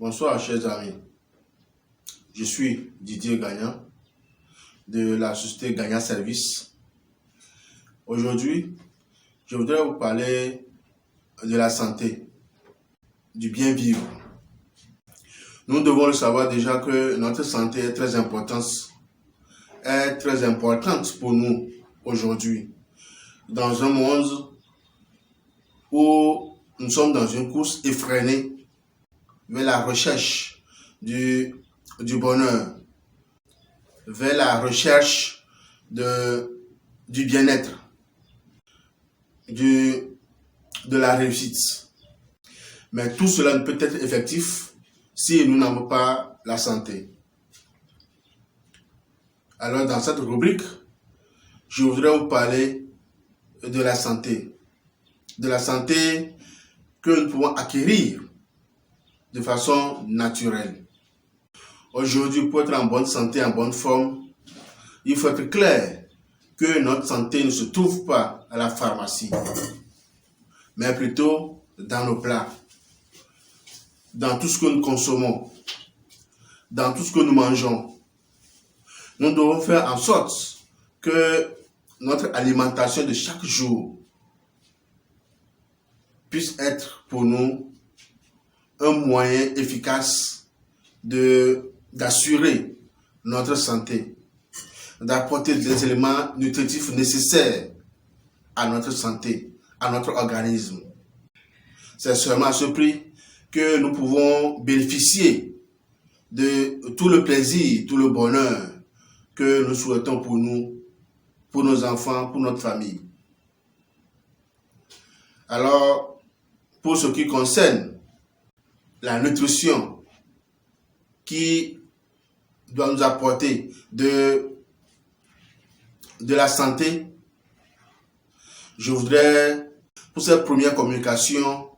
Bonsoir chers amis, je suis Didier Gagnan de la société Gagnan Service. Aujourd'hui, je voudrais vous parler de la santé, du bien vivre. Nous devons le savoir déjà que notre santé est très importante pour nous aujourd'hui. Dans un monde où nous sommes dans une course effrénée vers la recherche du bonheur, vers la recherche du bien-être, de la réussite. Mais tout cela ne peut être effectif si nous n'avons pas la santé. Alors dans cette rubrique, je voudrais vous parler de la santé que nous pouvons acquérir de façon naturelle. Aujourd'hui, pour être en bonne santé, en bonne forme, il faut être clair que notre santé ne se trouve pas à la pharmacie, mais plutôt dans nos plats, dans tout ce que nous consommons, dans tout ce que nous mangeons. Nous devons faire en sorte que notre alimentation de chaque jour puisse être pour nous un moyen efficace d'assurer notre santé, d'apporter des éléments nutritifs nécessaires à notre santé, à notre organisme. C'est seulement à ce prix que nous pouvons bénéficier de tout le plaisir, tout le bonheur que nous souhaitons pour nous, pour nos enfants, pour notre famille. Alors, pour ce qui concerne la nutrition qui doit nous apporter de la santé, je voudrais, pour cette première communication,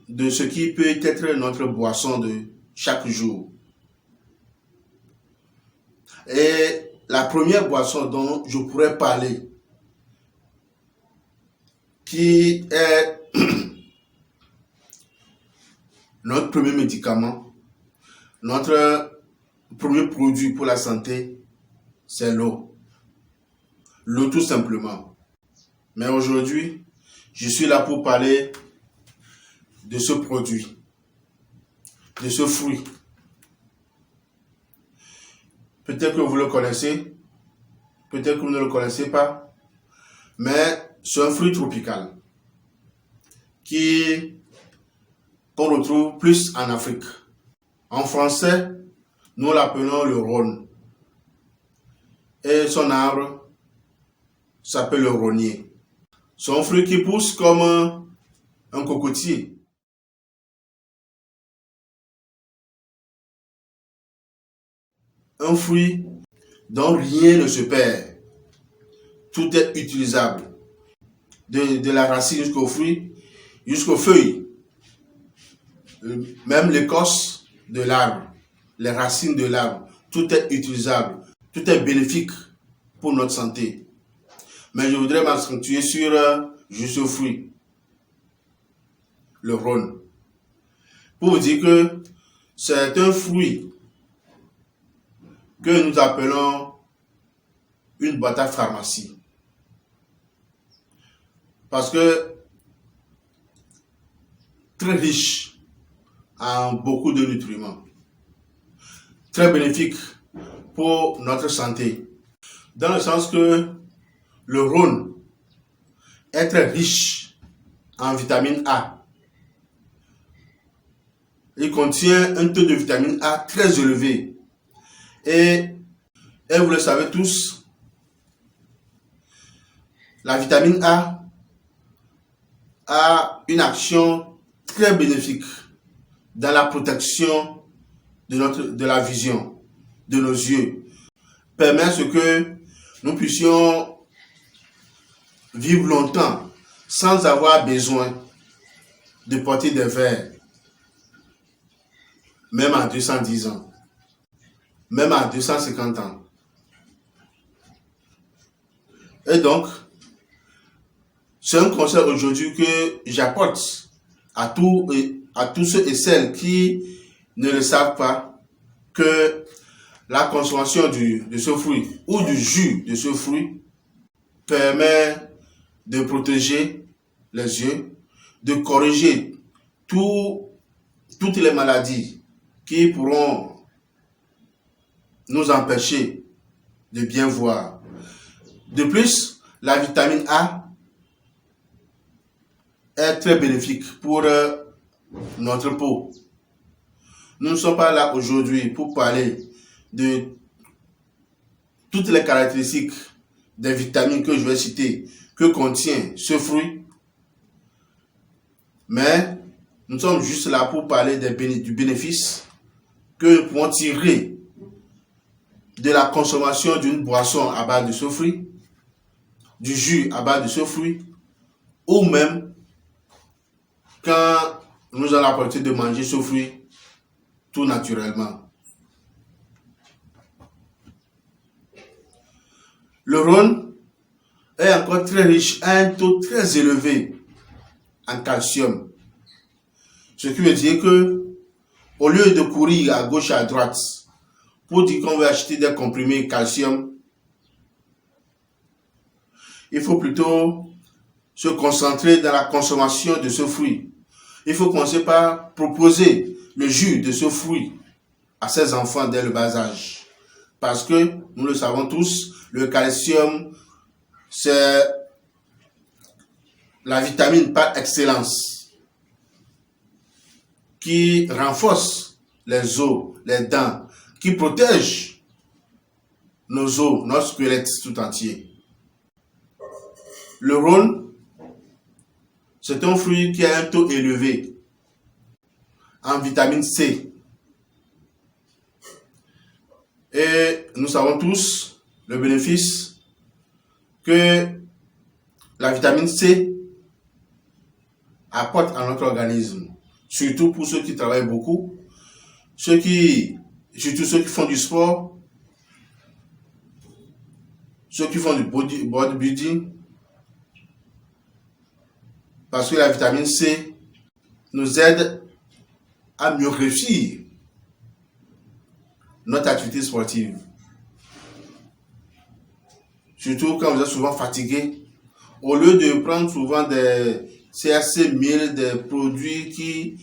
de ce qui peut être notre boisson de chaque jour. Et la première boisson dont je pourrais parler, qui est notre premier médicament, notre premier produit pour la santé, c'est l'eau. L'eau tout simplement. Mais aujourd'hui, je suis là pour parler de ce produit, de ce fruit. Peut-être que vous le connaissez, peut-être que vous ne le connaissez pas, mais c'est un fruit tropical qu'on retrouve plus en Afrique. En français, nous l'appelons le rhône. Et son arbre s'appelle le rhônier. C'est un fruit qui pousse comme un cocotier. Un fruit dont rien ne se perd. Tout est utilisable. De la racine jusqu'au fruit, jusqu'aux feuilles. Même l'écorce de l'arbre, les racines de l'arbre, tout est utilisable. Tout est bénéfique pour notre santé. Mais je voudrais m'accentuer sur juste ce fruit, le rhône. Pour vous dire que c'est un fruit que nous appelons une boîte à pharmacie. Parce que très riche en beaucoup de nutriments. Très bénéfique pour notre santé. Dans le sens que le rhône est très riche en vitamine A. Il contient un taux de vitamine A très élevé. Et vous le savez tous, la vitamine A a une action très bénéfique dans la protection de la vision, de nos yeux. Permet ce que nous puissions vivre longtemps sans avoir besoin de porter des verres, même à 210 ans, même à 250 ans. Et donc, c'est un conseil aujourd'hui que j'apporte à tous ceux et celles qui ne le savent pas que la consommation de ce fruit ou du jus de ce fruit permet de protéger les yeux, de corriger toutes les maladies qui pourront nous empêcher de bien voir. De plus, la vitamine A est très bénéfique pour notre peau. Nous ne sommes pas là aujourd'hui pour parler de toutes les caractéristiques des vitamines que je vais citer, que contient ce fruit, mais nous sommes juste là pour parler du bénéfice que nous pouvons tirer de la consommation d'une boisson à base de ce fruit, du jus à base de ce fruit, ou même quand nous allons apporter de manger ce fruit tout naturellement. Le Rhône est encore très riche, à un taux très élevé en calcium. Ce qui veut dire que, au lieu de courir à gauche et à droite pour dire qu'on veut acheter des comprimés calcium, il faut plutôt se concentrer dans la consommation de ce fruit. Il faut commencer par proposer le jus de ce fruit à ses enfants dès le bas âge. Parce que, nous le savons tous, le calcium, c'est la vitamine par excellence qui renforce les os, les dents, qui protège nos os, notre squelette tout entier. Le Rhône, c'est un fruit qui a un taux élevé en vitamine C. Et nous savons tous le bénéfice que la vitamine C apporte à notre organisme, surtout pour ceux qui travaillent beaucoup, surtout ceux qui font du sport, ceux qui font du bodybuilding, parce que la vitamine C nous aide à mieux réussir notre activité sportive. Surtout quand vous êtes souvent fatigué, au lieu de prendre souvent des CRC 1000, des produits qui,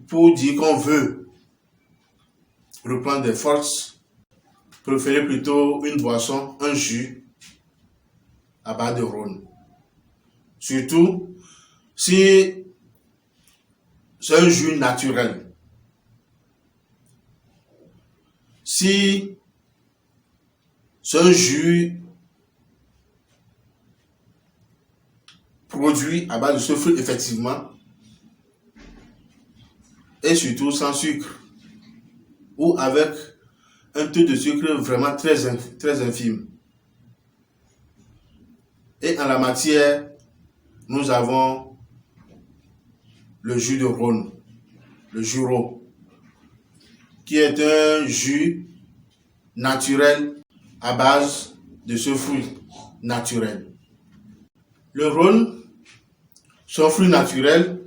pour dire qu'on veut reprendre des forces, préférez plutôt une boisson, un jus à base de Rhône. Surtout si c'est un jus naturel. Si c'est un jus produit à base de ce fruit, effectivement, et surtout sans sucre, ou avec un taux de sucre vraiment très infime. Et en la matière, nous avons le jus de Rhône, le Juro, qui est un jus naturel à base de ce fruit naturel. Le Rhône, c'est un fruit naturel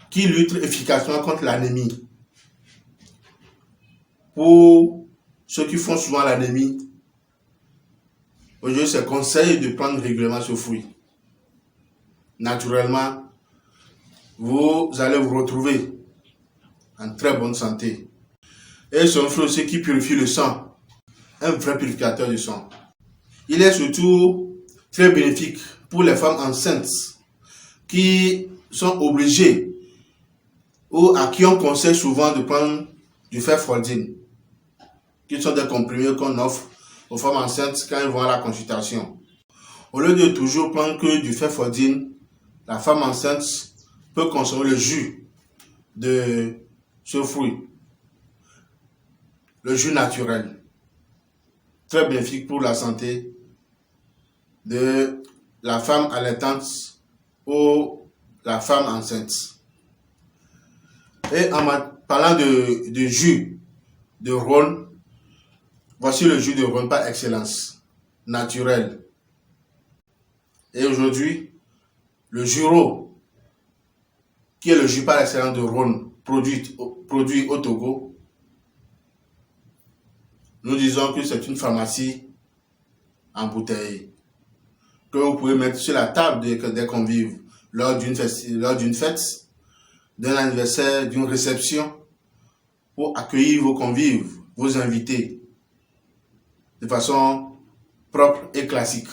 qui lutte efficacement contre l'anémie. Pour ceux qui font souvent l'anémie, aujourd'hui, c'est conseil de prendre régulièrement ce fruit. Naturellement, vous allez vous retrouver en très bonne santé. Et c'est un fruit aussi qui purifie le sang, un vrai purificateur du sang. Il est surtout très bénéfique pour les femmes enceintes qui sont obligées ou à qui on conseille souvent de prendre du Ferfoldine, qui sont des comprimés qu'on offre aux femmes enceintes quand elles vont à la consultation. Au lieu de toujours prendre que du Ferfoldine, la femme enceinte peut consommer le jus de ce fruit, le jus naturel, très bénéfique pour la santé de la femme allaitante ou la femme enceinte. Et en parlant de jus de Rhône, voici le jus de Rhône par excellence, naturel. Et aujourd'hui, le Juro, qui est le jus par excellence de Rhône, produit au Togo. Nous disons que c'est une pharmacie embouteillée que vous pouvez mettre sur la table des convives lors d'une fête, d'un anniversaire, d'une réception, pour accueillir vos convives, vos invités, de façon propre et classique.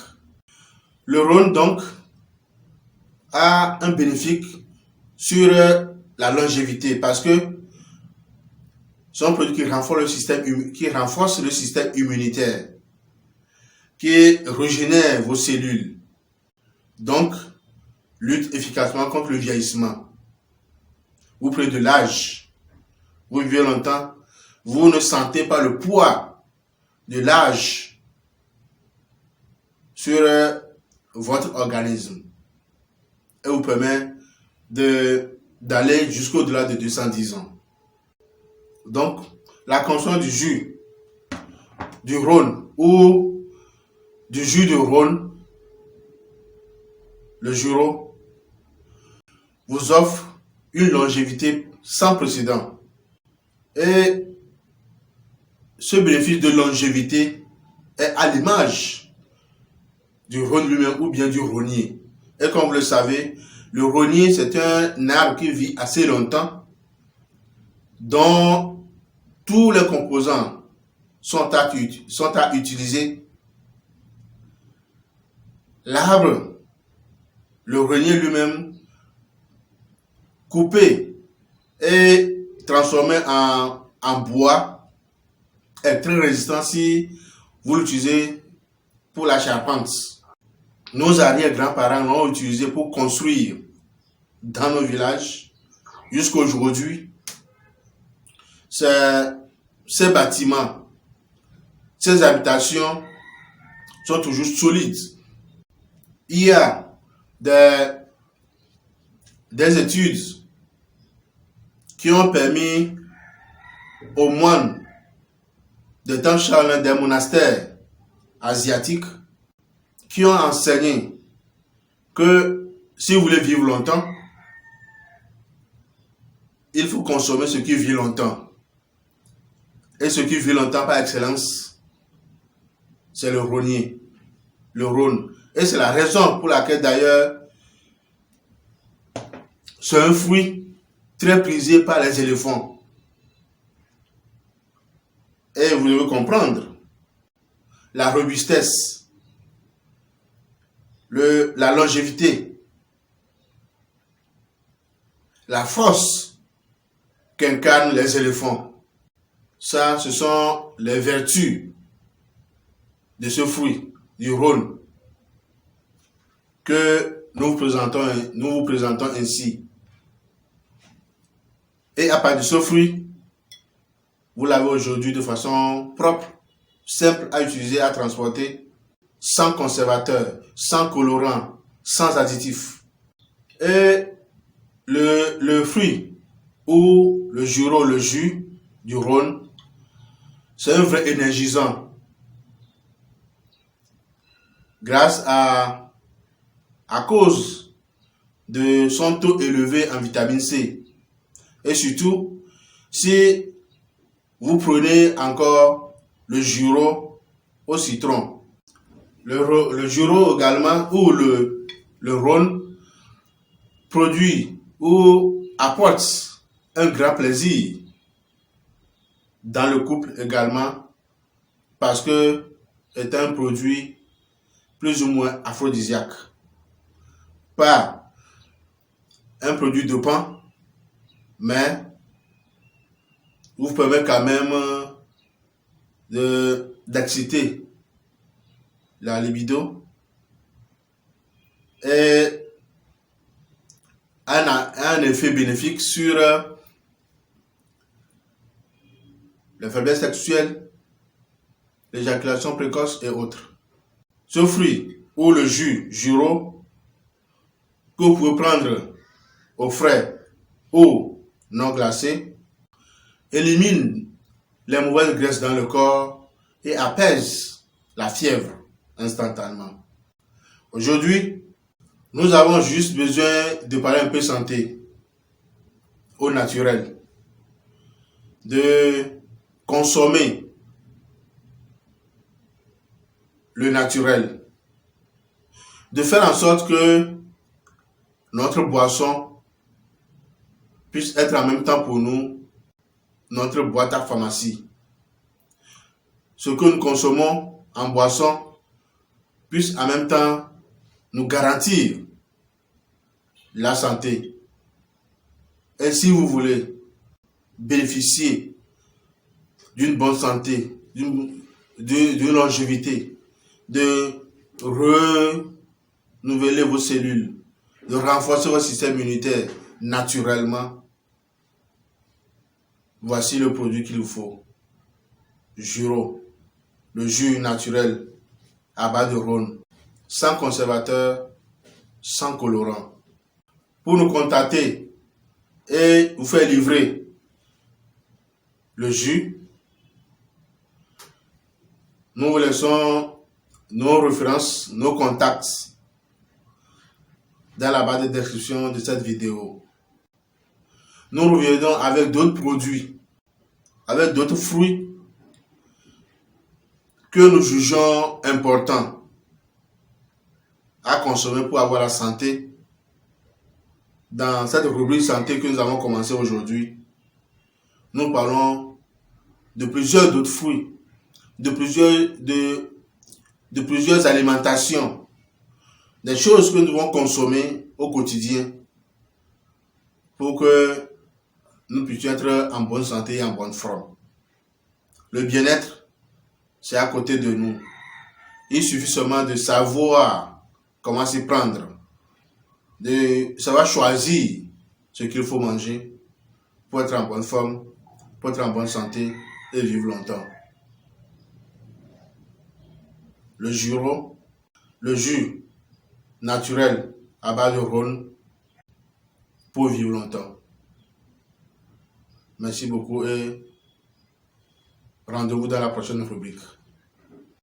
Le Rhône, donc, a un bénéfice sur la longévité parce que c'est un produit qui renforce le système immunitaire, qui régénère vos cellules, donc lutte efficacement contre le vieillissement. Vous prenez de l'âge, vous vivez longtemps, vous ne sentez pas le poids de l'âge sur votre organisme et vous permet d'aller jusqu'au-delà de 210 ans. Donc, la consommation du jus du Rhône ou du jus de Rhône, le Juro, vous offre une longévité sans précédent. Et ce bénéfice de longévité est à l'image du Rhône lui-même ou bien du rhônier. Et comme vous le savez, le rhônier, c'est un arbre qui vit assez longtemps, dont tous les composants sont à utiliser. L'arbre, le rhônier lui-même, coupé et transformé en bois, est très résistant si vous l'utilisez pour la charpente. Nos arrière-grands-parents l'ont utilisé pour construire dans nos villages. Jusqu'à aujourd'hui, ces bâtiments, ces habitations sont toujours solides. Il y a des études qui ont permis aux moines de temps Shaolin, des monastères asiatiques, qui ont enseigné que si vous voulez vivre longtemps, il faut consommer ce qui vit longtemps. Et ce qui vit longtemps par excellence, c'est le rhônier, le Rhône. Et c'est la raison pour laquelle d'ailleurs, c'est un fruit très prisé par les éléphants. Et vous devez comprendre la robustesse, la longévité, la force qu'incarnent les éléphants. Ça, ce sont les vertus de ce fruit, du Rhône, que nous vous présentons ainsi. Et à part de ce fruit, vous l'avez aujourd'hui de façon propre, simple à utiliser, à transporter, sans conservateur, sans colorant, sans additif. Et le fruit ou le Juro, le jus du Rhône, c'est un vrai énergisant. Grâce à cause de son taux élevé en vitamine C. Et surtout, si vous prenez encore le Juro au citron, le Juro également, ou le Rhône, produit ou apporte un grand plaisir dans le couple également, parce que c'est un produit plus ou moins aphrodisiaque. Pas un produit dopant, mais vous permet quand même d'exciter la libido et un effet bénéfique sur la faiblesse sexuelle, l'éjaculation précoce et autres. Ce fruit ou le jus Juro que vous pouvez prendre au frais ou non glacé élimine les mauvaises graisses dans le corps et apaise la fièvre instantanément. Aujourd'hui, nous avons juste besoin de parler un peu santé, au naturel. de consommer le naturel, de faire en sorte que notre boisson puisse être en même temps pour nous notre boîte à pharmacie. Ce que nous consommons en boisson puisse en même temps nous garantir la santé. Et si vous voulez bénéficier d'une bonne santé, d'une longévité, de renouveler vos cellules, de renforcer votre système immunitaire naturellement, voici le produit qu'il vous faut. Juro, le jus naturel à base de Rhône, sans conservateur, sans colorant. Pour nous contacter et vous faire livrer le jus, nous vous laissons nos références, nos contacts dans la barre de description de cette vidéo. Nous reviendrons avec d'autres produits, avec d'autres fruits que nous jugeons importants à consommer pour avoir la santé. Dans cette rubrique santé que nous avons commencé aujourd'hui, nous parlons de plusieurs d'autres fruits, de plusieurs alimentations, des choses que nous devons consommer au quotidien pour que nous puissions être en bonne santé et en bonne forme. Le bien-être, c'est à côté de nous. Il suffit seulement de savoir comment s'y prendre, de savoir choisir ce qu'il faut manger pour être en bonne forme, pour être en bonne santé et vivre longtemps. Le Juro, le jus naturel à base de Rhône pour vivre longtemps. Merci beaucoup et rendez-vous dans la prochaine rubrique.